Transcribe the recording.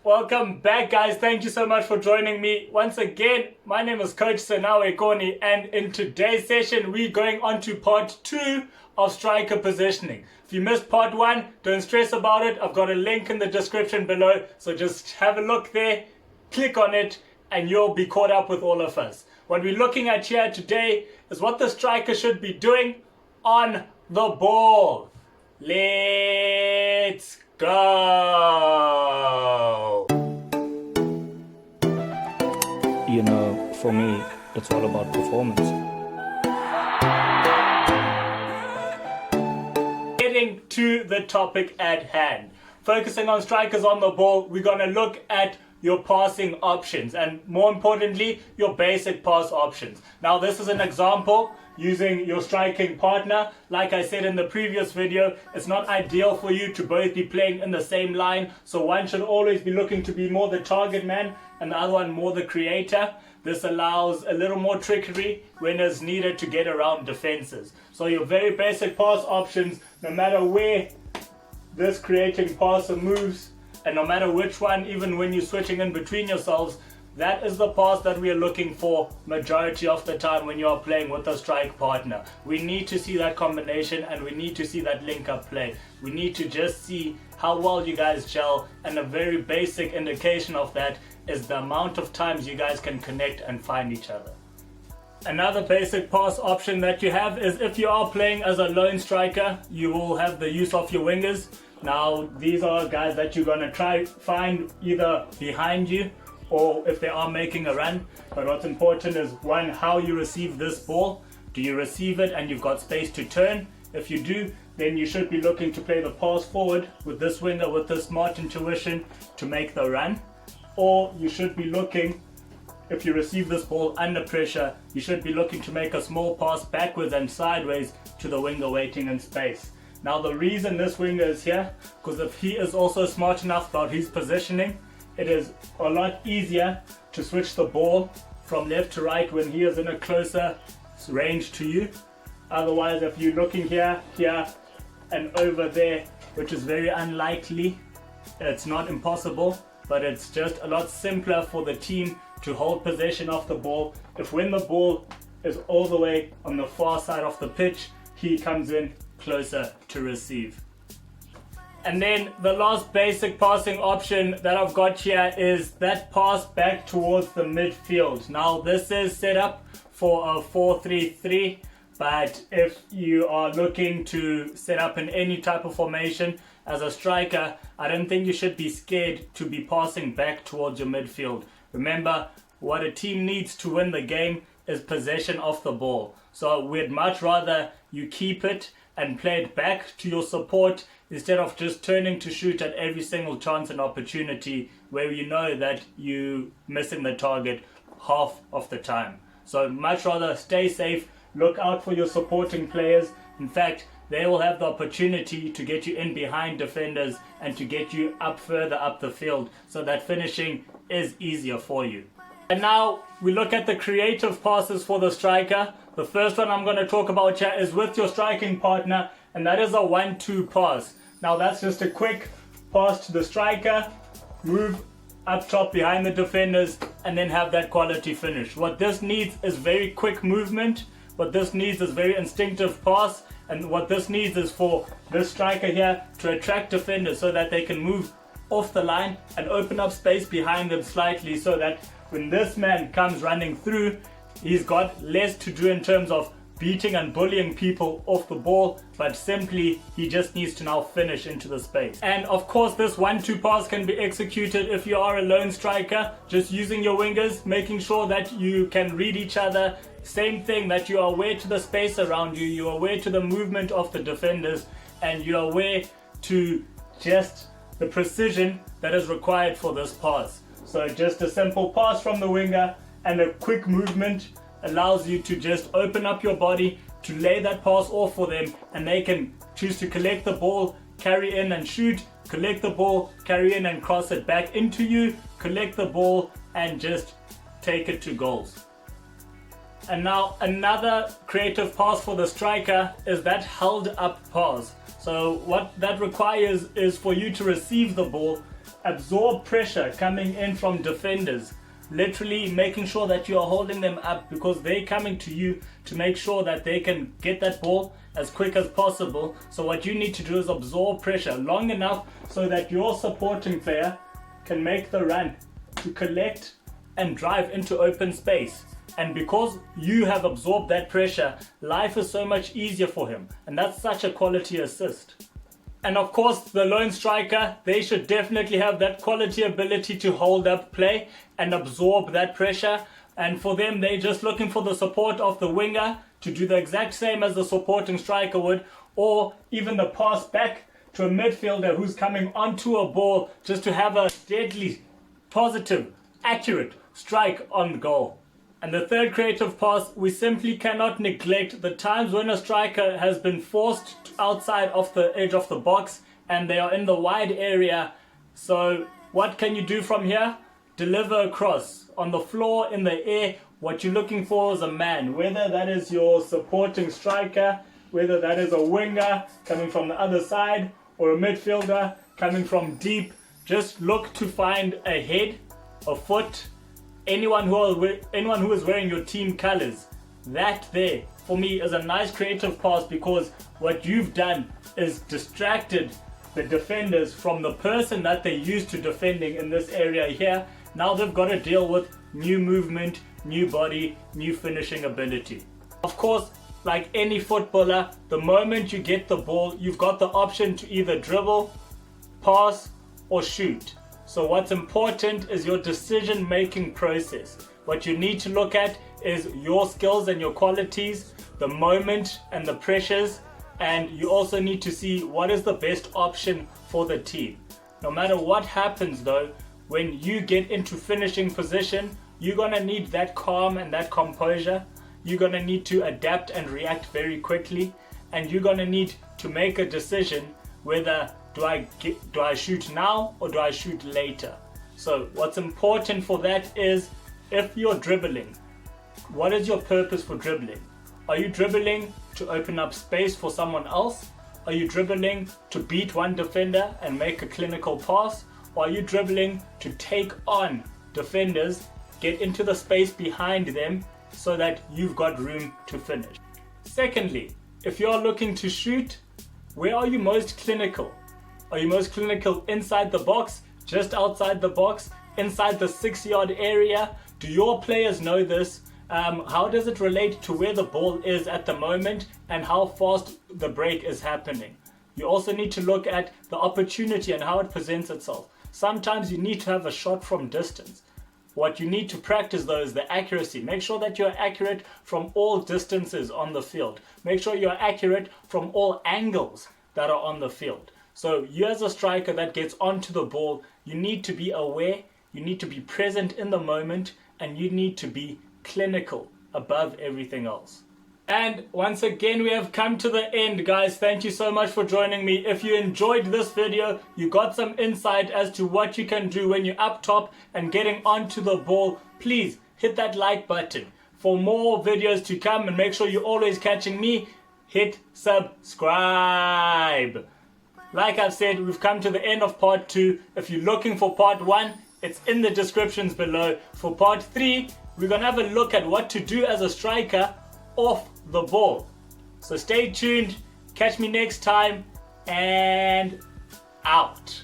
Welcome back, guys. Thank you so much for joining me once again. My name is Coach Senawe Koni, and in today's session we're going on to part 2 of striker positioning. If you missed part 1, don't stress about it. I've got a link in the description below, so just have a look there, click on it, and you'll be caught up with all of us. What we're looking at here today is what the striker should be doing on the ball. Let's go! You know, for me, it's all about performance. Getting to the topic at hand. Focusing on strikers on the ball, we're going to look at your passing options and, more importantly, your basic pass options. Now, this is an example using your striking partner. Like I said in the previous video, it's not ideal for you to both be playing in the same line, so one should always be looking to be more the target man and the other one more the creator. This allows a little more trickery when it's needed to get around defenses. So your very basic pass options, no matter where this creating passer moves and no matter which one, even when you're switching in between yourselves, that is the pass that we are looking for majority of the time when you are playing with a strike partner. We need to see that combination and we need to see that link up play. We need to just see how well you guys gel, and a very basic indication of that is the amount of times you guys can connect and find each other. Another basic pass option that you have is if you are playing as a lone striker, you will have the use of your wingers. Now, these are guys that you're going to try find either behind you or if they are making a run. But what's important is, one, how you receive this ball. Do you receive it and you've got space to turn? If you do, then you should be looking to play the pass forward with this winger with this smart intuition to make the run. Or you should be looking, if you receive this ball under pressure, you should be looking to make a small pass backwards and sideways to the winger waiting in space. Now, the reason this winger is here, because if he is also smart enough about his positioning, it is a lot easier to switch the ball from left to right when he is in a closer range to you. Otherwise, if you're looking here, and over there, which is very unlikely, it's not impossible, but it's just a lot simpler for the team to hold possession of the ball if when the ball is all the way on the far side of the pitch, he comes in closer to receive. And then the last basic passing option that I've got here is that pass back towards the midfield. Now, this is set up for a 4-3-3, but if you are looking to set up in any type of formation as a striker, I don't think you should be scared to be passing back towards your midfield. Remember, what a team needs to win the game is possession of the ball. So we'd much rather you keep it and play it back to your support instead of just turning to shoot at every single chance and opportunity where you know that you're missing the target half of the time. So much rather stay safe, look out for your supporting players. In fact, they will have the opportunity to get you in behind defenders and to get you up further up the field so that finishing is easier for you. And now we look at the creative passes for the striker. The first one I'm going to talk about here is with your striking partner, and that is a 1-2 pass. Now, that's just a quick pass to the striker, move up top behind the defenders, and then have that quality finish. What this needs is very quick movement. What this needs is very instinctive pass. And what this needs is for this striker here to attract defenders so that they can move off the line and open up space behind them slightly so that when this man comes running through, he's got less to do in terms of beating and bullying people off the ball, but simply he just needs to now finish into the space. And of course, this 1-2 pass can be executed if you are a lone striker, just using your wingers, making sure that you can read each other. Same thing, that you are aware to the space around you, you are aware to the movement of the defenders, and you are aware to just the precision that is required for this pass. So just a simple pass from the winger and a quick movement allows you to just open up your body to lay that pass off for them, and they can choose to collect the ball, carry in and shoot, collect the ball, carry in and cross it back into you, collect the ball and just take it to goals. And now another creative pass for the striker is that held up pass. So what that requires is for you to receive the ball absorb pressure coming in from defenders. Literally making sure that you are holding them up because they're coming to you to make sure that they can get that ball as quick as possible. So what you need to do is absorb pressure long enough so that your supporting player can make the run to collect and drive into open space. And because you have absorbed that pressure, life is so much easier for him. And that's such a quality assist. And of course, the lone striker, they should definitely have that quality ability to hold up play and absorb that pressure. And for them, they're just looking for the support of the winger to do the exact same as the supporting striker would, or even the pass back to a midfielder who's coming onto a ball just to have a deadly, positive, accurate strike on goal. And the third creative pass, we simply cannot neglect the times when a striker has been forced outside of the edge of the box and they are in the wide area. So what can you do from here? Deliver a cross on the floor, in the air. What you're looking for is a man, whether that is your supporting striker, whether that is a winger coming from the other side, or a midfielder coming from deep. Just look to find a head, a foot, anyone who is wearing your team colors. That there for me is a nice creative pass, because what you've done is distracted the defenders from the person that they're used to defending in this area here. Now they've got to deal with new movement, new body, new finishing ability. Of course, like any footballer, the moment you get the ball, you've got the option to either dribble, pass, or shoot. So what's important is your decision-making process. What you need to look at is your skills and your qualities, the moment and the pressures, and you also need to see what is the best option for the team. No matter what happens though, when you get into finishing position, you're going to need that calm and that composure. You're going to need to adapt and react very quickly, and you're going to need to make a decision whether do I shoot now or do I shoot later. So what's important for that is, if you're dribbling, what is your purpose for dribbling? Are you dribbling to open up space for someone else? Are you dribbling to beat one defender and make a clinical pass? Or are you dribbling to take on defenders, get into the space behind them so that you've got room to finish? Secondly, if you're looking to shoot, where are you most clinical? Are you most clinical inside the box, just outside the box, inside the 6-yard area? Do your players know this? How does it relate to where the ball is at the moment and how fast the break is happening? You also need to look at the opportunity and how it presents itself. Sometimes you need to have a shot from distance. What you need to practice though is the accuracy. Make sure that you're accurate from all distances on the field. Make sure you're accurate from all angles that are on the field. So you as a striker that gets onto the ball, you need to be aware, you need to be present in the moment, and you need to be clinical above everything else. And once again, we have come to the end, guys. Thank you so much for joining me. If you enjoyed this video, you got some insight as to what you can do when you're up top and getting onto the ball, please hit that like button. For more videos to come, and make sure you're always catching me, hit subscribe. Like I've said, we've come to the end of part 2. If you're looking for part 1, it's in the descriptions below. For part 3, we're going to have a look at what to do as a striker off the ball. So stay tuned, catch me next time, and out.